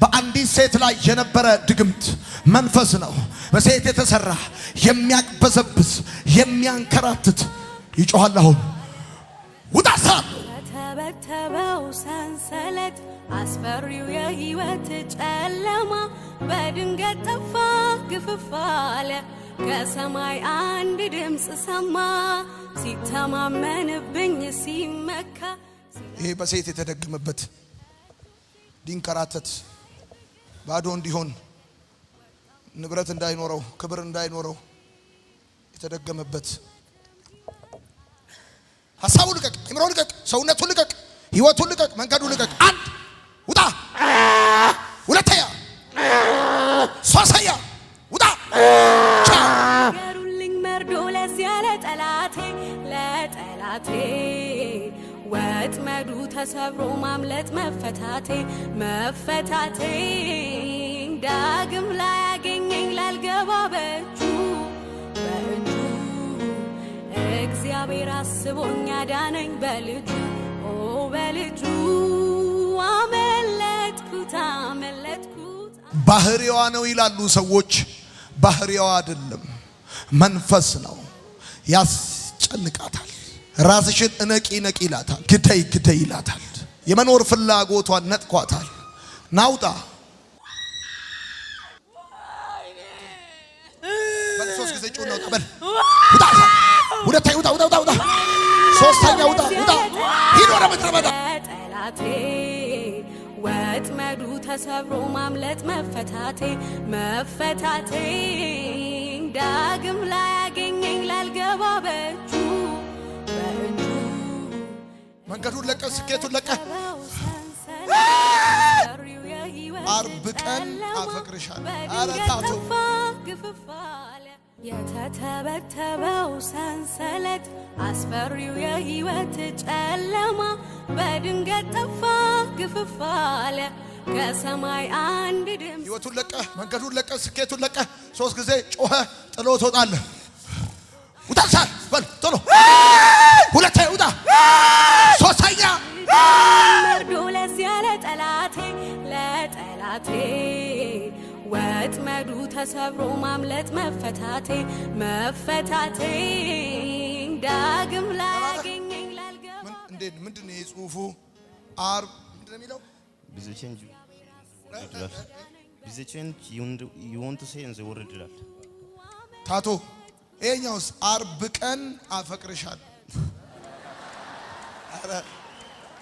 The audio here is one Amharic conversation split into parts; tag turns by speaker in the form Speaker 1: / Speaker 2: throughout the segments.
Speaker 1: በአንዲት ሴት ላይ የነበረ ድግምት መንፈስ ነው። በሴት የተሰራ የሚያቅበዘብዝ የሚያንከራትት ይጮሃል። አሁን ውጣ ሳል
Speaker 2: ተበተበው ሰንሰለት አስፈሪው የህይወት ጨለማ በድንገት ጠፋ ግፍፍ አለ። ከሰማይ አንድ ድምፅ ሰማ ሲተማመንብኝ ሲመካ።
Speaker 1: ይሄ በሴት የተደገመበት ዲንከራተት ባዶ እንዲሆን ንብረት እንዳይኖረው ክብር እንዳይኖረው የተደገመበት ሐሳቡን ልቀቅ፣ አእምሮውን ልቀቅ፣ ሰውነቱን ልቀቅ፣ ህይወቱን ልቀቅ፣ መንገዱን ልቀቅ። አንድ ውጣ፣ ሁለተኛ ሶስተኛ ውጣ።
Speaker 2: ገሩልኝ መርዶ ለዚያ ለጠላቴ ወጥመዱ ተሰብሮ ማምለጥ መፈታቴ ዳግም ላይ ያገኘኝ ላልገባ በእጁ እግዚአብሔር አስቦኝ አዳነኝ በልጁ አመለጥኩት።
Speaker 1: ባህሪዋ ነው ይላሉ ሰዎች። ባህሪዋ አይደለም፣ መንፈስ ነው። ያስጨንቃታል። ራስሽን እነቂ ይላታል። ግደይ ይላታል። የመኖር ፍላጎቷን ነጥቋታል። ናውጣ በሶስት ጊዜ ጩኸት ነው። በል ውጣ፣ ሁለተኛ ውጣ፣ ሶስተኛ ውጣ። ሂድ ወደ ምድረ በዳ።
Speaker 2: ጠላቴ ወጥመዱ ተሰብሮ ማምለጥ መፈታቴ ዳግም ላይ ያገኘኝ ላልገባ በእጁ
Speaker 1: መንገዱን ለቀ፣ ስኬቱን ለቀ። አርብ ቀን አፈቅርሻለሁ። ኧረ ታቱ
Speaker 2: የተተበተበው ሰንሰለት አስፈሪው የህይወት ጨለማ በድንገት ጠፋ ግፍፍ አለ። ከሰማይ አንድ ድምፅ
Speaker 1: ህይወቱን ለቀ፣ መንገዱን ለቀ፣ ስኬቱን ለቀ። ሶስት ጊዜ ጮኸ፣ ጥሎ ትወጣለህ። ውጣ ሳል በል ቶሎ። ሁለተኛ ውጣ፣ ሶስተኛ
Speaker 2: መርዶ ለዚያ ለጠላቴ ወጥመዱ ተሰብሮ ማምለጥ መፈታቴ ዳግም ላይ ያገኘኝ ላልገባ።
Speaker 1: ምንድን ነው የጽሁፉ? አርብ ምንድን ነው የሚለው? ታቶ ይሄኛውስ አርብ ቀን አፈቅርሻለሁ።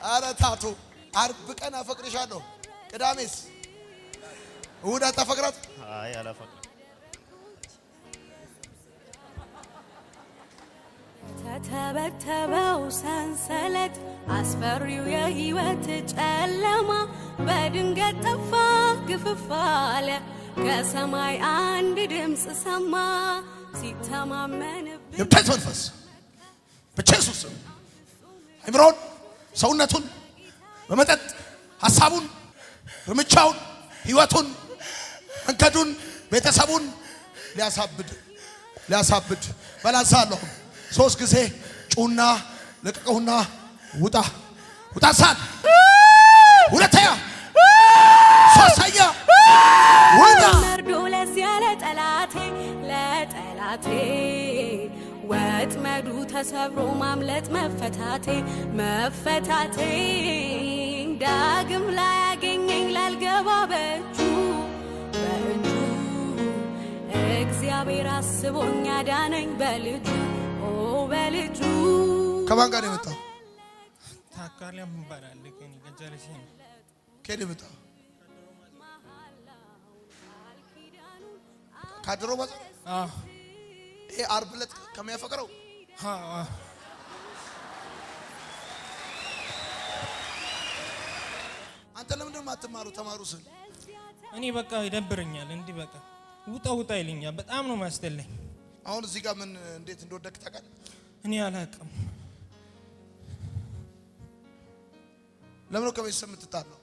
Speaker 1: አረ ታቶ አርብ ቀን አፈቅርሻለሁ። ቅዳሜስ እሑድ አታፈቅራት?
Speaker 3: አይ አላፈቅራት።
Speaker 2: ተተበተበው ሰንሰለት አስፈሪው የህይወት ጨለማ በድንገት ጠፋ ግፍፍ አለ። ከሰማይ አንድ ድምፅ ሰማ ሲተማመንብኝ።
Speaker 1: የብታይት መንፈስ በኢየሱስ ስም አእምሮውን፣ ሰውነቱን በመጠጥ ሐሳቡን፣ እርምጃውን፣ ህይወቱን፣ መንገዱን፣ ቤተሰቡን ሊያሳብድ በላሳለሁ። ሶስት ጊዜ ጩና ለቀቀውና ውጣ ሳል። ሁለተኛ ሶስተኛ ውጣ።
Speaker 2: መርዶ ለዚያ ለጠላቴ ወጥመዱ ተሰብሮ ማምለጥ መፈታቴ ዳግም ላይ ያገኘኝ ላልገባ በእጁ እግዚአብሔር አስቦኝ አዳነኝ በልጁ
Speaker 1: ከማን ጋር የመጣው?
Speaker 4: ታካሊያ ምባላል ለከኒ ገጀለሽ ነው።
Speaker 1: ከኔ የመጣው ካድሮ ማለት ይሄ አርብ ዕለት ከሚያፈቅረው አንተ ለምንድን ነው የማትማሩ? ተማሩ ስል
Speaker 4: እኔ በቃ ይደብረኛል። እንዲህ በቃ ውጣ ይለኛል። በጣም ነው ማስተለኝ።
Speaker 1: አሁን እዚህ ጋር ምን እንዴት እንደወደክ ታውቃለህ?
Speaker 4: እኔ አላውቅም።
Speaker 1: ለምን ነው ከቤተሰብ የምትጣለው?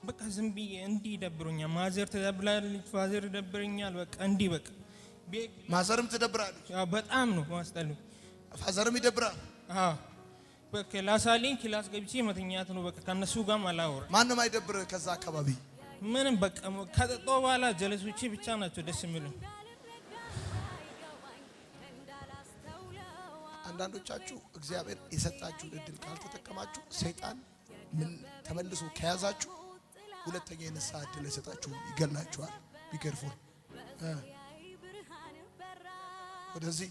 Speaker 4: በቃ ዝም ብዬ እንዲህ ይደብረኛል። ማዘር ትደብራለች፣ ፋዘር ይደብረኛል። በቃ እንዲህ በቃ
Speaker 1: ማዘርም ትደብራለች።
Speaker 4: ያው በጣም ነው ማስተለኝ።
Speaker 1: ፋዘርም ይደብራል።
Speaker 4: በቃ ክላስ ገብቼ መተኛት ነው። በቃ ከነሱ ጋር አላወራም።
Speaker 1: ማንም አይደብር ከዛ አካባቢ
Speaker 4: ምንም በቃ ከጠጣሁ በኋላ ጀለሶቼ ብቻ ናቸው ደስ የሚሉኝ።
Speaker 1: አንዳንዶቻችሁ እግዚአብሔር የሰጣችሁን እድል ካልተጠቀማችሁ ሰይጣን ምን ተመልሶ ከያዛችሁ ሁለተኛ የነሳ እድል የሰጣችሁ ይገላችኋል። ቢከርፉል ወደዚህ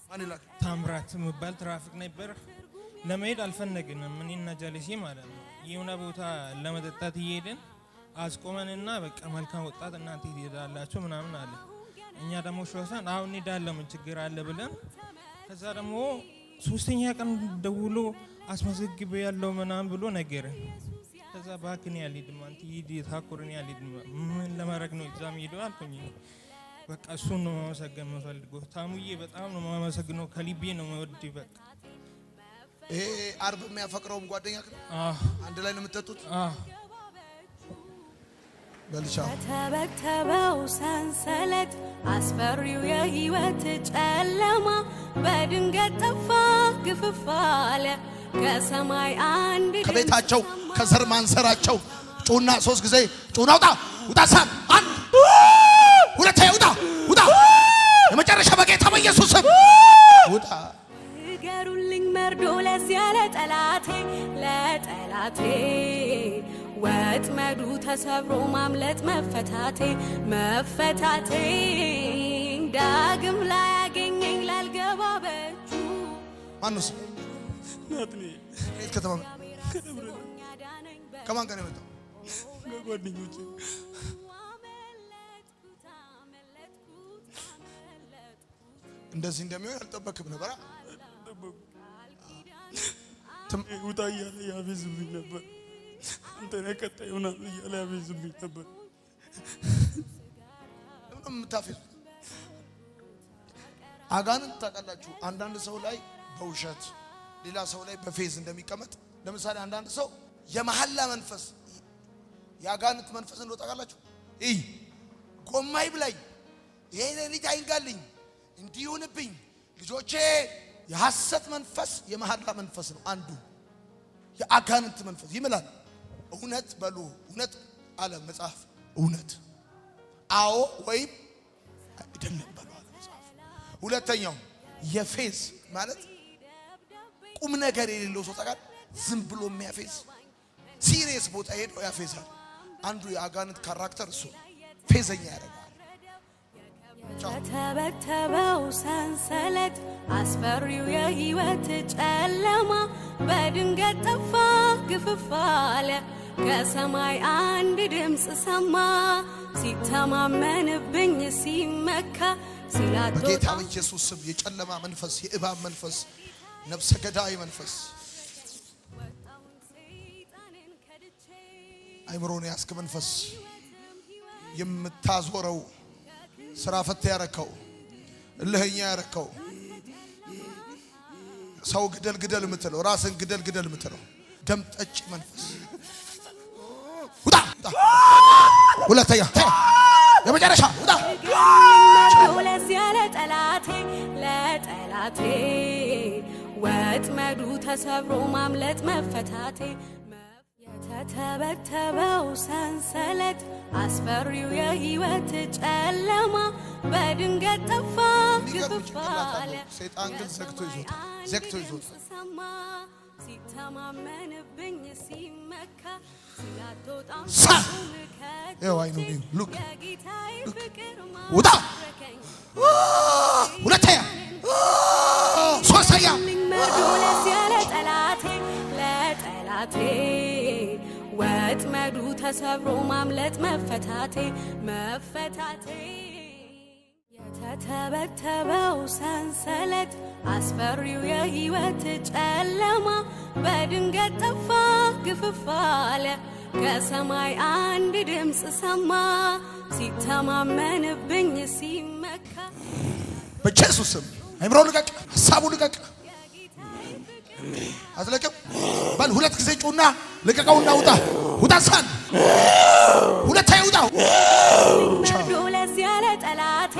Speaker 1: ማን ይላል?
Speaker 4: ታምራት የሚባል ትራፊክ ነበር። ለመሄድ አልፈነግንም እኔና ጀለሴ ማለት ነው። የሆነ ቦታ ለመጠጣት እየሄድን አስቆመንና በቃ መልካም ወጣት እናንተ ትሄዳላችሁ ምናምን አለ። እኛ ደግሞ ሾፈን አሁን እንሄዳለን ምን ችግር አለ ብለን ከዛ ደግሞ ሶስተኛ ቀን ደውሎ አስመዘግቤ ያለው ምናምን ብሎ ነገረን። ከዛ ባክን ያልሄድም አንተ ሂድ ታኩርን ያልሄድም ምን ለማድረግ ነው እዛም ሄደው አልኩኝ። በቃ እሱን ነው ማመሰገን የምፈልገው። ታሙዬ በጣም ነው ማመሰግነው ከልቤ ነው ወድ በቃ
Speaker 1: ይሄ አርብ የሚያፈቅረውም ጓደኛ አንድ ላይ ነው የምትጠጡት? በልቻ
Speaker 2: ተበተበው ሰንሰለት አስፈሪው የህይወት ጨለማ በድንገት ጠፋ ግፍፍ አለ ከሰማይ አንድ
Speaker 1: ከቤታቸው ከዘር ማንሰራቸው ጩና 3 ጊዜ ጩና ውጣ ውጣ ሳን አንድ ሁለት ውጣ ውጣ የመጨረሻ በጌታ በኢየሱስ ስም ውጣ።
Speaker 2: ንገሩልኝ መርዶ ለዚያ ለጠላቴ ወጥመዱ ተሰብሮ ማምለጥ መፈታቴ ዳግም ላይ ያገኘኝ ላልገባ በእጁ
Speaker 1: ማንስ ናትኔ ከተማ ከማን ጋር ነው የመጣው? ከጓደኞቼ እንደዚህ እንደሚሆን አልጠበቅም ነበር።
Speaker 3: ውጣ እያለ ያፌዝብኝ ነበር። አንተ ነህ ቀጣይ ሆናል እያለ ያፌዝብኝ ነበር።
Speaker 1: ለምን የምታፌዙ? አጋንንት ታውቃላችሁ፣ አንዳንድ ሰው ላይ በውሸት ሌላ ሰው ላይ በፌዝ እንደሚቀመጥ። ለምሳሌ አንዳንድ ሰው የመሐላ መንፈስ የአጋንንት መንፈስ እንደው ታውቃላችሁ። ጎማይ ብላኝ ይሄን ልጅ አይንጋልኝ እንዲሆንብኝ ልጆቼ የሐሰት መንፈስ የመሐላ መንፈስ ነው። አንዱ የአጋንንት መንፈስ ይምላል። እውነት በሉ እውነት አለ መጽሐፍ። እውነት አዎ ወይም አይደለም በሉ አለ መጽሐፍ። ሁለተኛው የፌዝ ማለት ቁም ነገር የሌለው ሰው ታውቃለህ፣ ዝም ብሎ የሚያፌዝ ሲሪየስ ቦታ ሄዶ ያፌዛል። አንዱ የአጋንንት ካራክተር እሱ ፌዘኛ ያደርጋል።
Speaker 2: ተበተበው ሰንሰለት አስፈሪው የህይወት ጨለማ በድንገት ጠፋ ግፍፍ አለ ከሰማይ አንድ ድምፅ ሰማ ሲተማመንብኝ ሲመካ ሲላቶ
Speaker 1: በጌታ በኢየሱስ ስም የጨለማ መንፈስ የእባብ መንፈስ ነፍሰ ገዳይ መንፈስ አይምሮን ያስክ መንፈስ የምታዞረው ስራ ፈት ያረከው እልህኛ ያረከው ሰው ግደል ግደል የምትለው ራስን ግደል ግደል የምትለው ደም ጠጭ መንፈስ ውጣ ውጣ። ሁለተኛ የመጨረሻ ውጣ።
Speaker 2: ለዚያ ለጠላቴ ወጥመዱ ተሰብሮ ማምለጥ መፈታቴ የተተበተበው ሰንሰለት አስፈሪው የህይወት ጨለማ በድንገት ጠፋ ግፍፍ አለ
Speaker 1: ሰይጣን ግን ዘግቶ ይዞታል።
Speaker 2: ሲተማመንብኝ ሲመካ ሲላቶጣም
Speaker 1: አይኑ ሉክ ውጣ። ሁለተኛ ሶስተኛ
Speaker 2: ለዚያ ለጠላቴ ወጥመዱ ተሰብሮ ማምለጥ መፈታቴ የተተበተበው ሰንሰለት አስፈሪው የህይወት ጨለማ በድንገት ጠፋ ግፍፍ አለ ከሰማይ አንድ ድምፅ ሰማ ሲተማመንብኝ ሲመካ
Speaker 1: በኢየሱስ ስም አይምሮ ልቀቅ፣ ሐሳቡ ልቀቅ፣ አትለቅም በል። ሁለት ጊዜ ጩና ልቀቀውና ውጣ ውጣ ሳን ሁለተኛ ውጣ።
Speaker 2: ለዚያ ለጠላቴ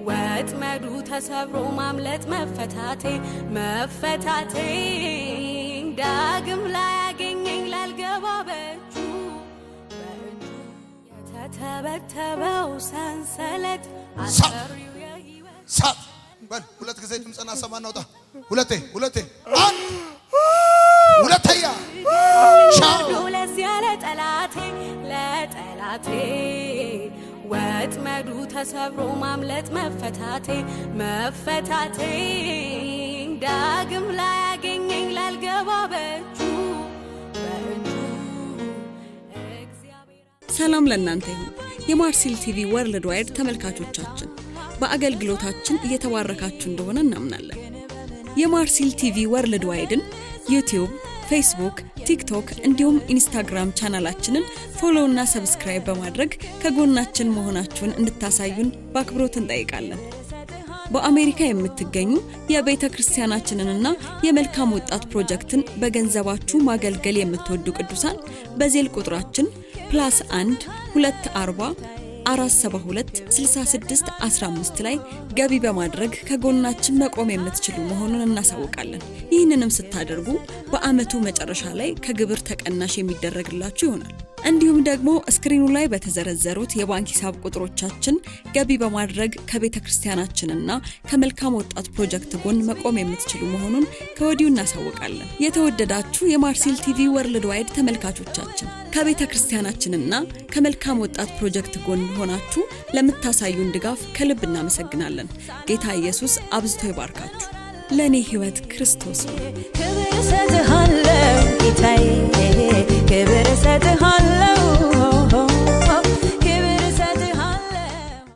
Speaker 2: ወጥመዱ ተሰብሮ ማምለጥ መፈታቴ ዳግም ላይ ያገኘኝ ላልገባ ላልገባ በእጁ የተተበተበው ሰንሰለት አስፈሪው የህይወት
Speaker 1: ሳት በል ሁለት ጊዜ ድምፅና ሰማና ወጣ ሁለቴ አንድ ሁለተኛ ሻው
Speaker 2: ለዚያ ለጠላቴ ወጥመዱ ተሰብሮ ማምለጥ መፈታቴ ዳግም ላይ ያገኘኝ ላልገባ በእጁ
Speaker 5: ሰላም ለእናንተ ይሁን የማርሲል ቲቪ ወርልድ ዋይድ ተመልካቾቻችን በአገልግሎታችን እየተባረካችሁ እንደሆነ እናምናለን። የማርሲል ቲቪ ወርልድ ዋይድን ዩቲዩብ፣ ፌስቡክ፣ ቲክቶክ እንዲሁም ኢንስታግራም ቻናላችንን ፎሎ እና ሰብስክራይብ በማድረግ ከጎናችን መሆናችሁን እንድታሳዩን በአክብሮት እንጠይቃለን። በአሜሪካ የምትገኙ የቤተ ክርስቲያናችንንና የመልካም ወጣት ፕሮጀክትን በገንዘባችሁ ማገልገል የምትወዱ ቅዱሳን በዜል ቁጥራችን +1 240 472 66 15 ላይ ገቢ በማድረግ ከጎናችን መቆም የምትችሉ መሆኑን እናሳውቃለን። ይህንንም ስታደርጉ በአመቱ መጨረሻ ላይ ከግብር ተቀናሽ የሚደረግላችሁ ይሆናል። እንዲሁም ደግሞ ስክሪኑ ላይ በተዘረዘሩት የባንክ ሂሳብ ቁጥሮቻችን ገቢ በማድረግ ከቤተክርስቲያናችንና ከመልካም ወጣት ፕሮጀክት ጎን መቆም የምትችሉ መሆኑን ከወዲሁ እናሳውቃለን። የተወደዳችሁ የማርሲል ቲቪ ወርልድ ዋይድ ተመልካቾቻችን ከቤተክርስቲያናችንና ከመልካም ወጣት ፕሮጀክት ጎን ሆናችሁ ለምታሳዩን ድጋፍ ከልብ እናመሰግናለን። ጌታ ኢየሱስ አብዝቶ ይባርካችሁ። ለኔ ህይወት ክርስቶስ ነው። ክብር ሰጥሃለሁ ጌታዬ ክብር ሰጥሃለሁ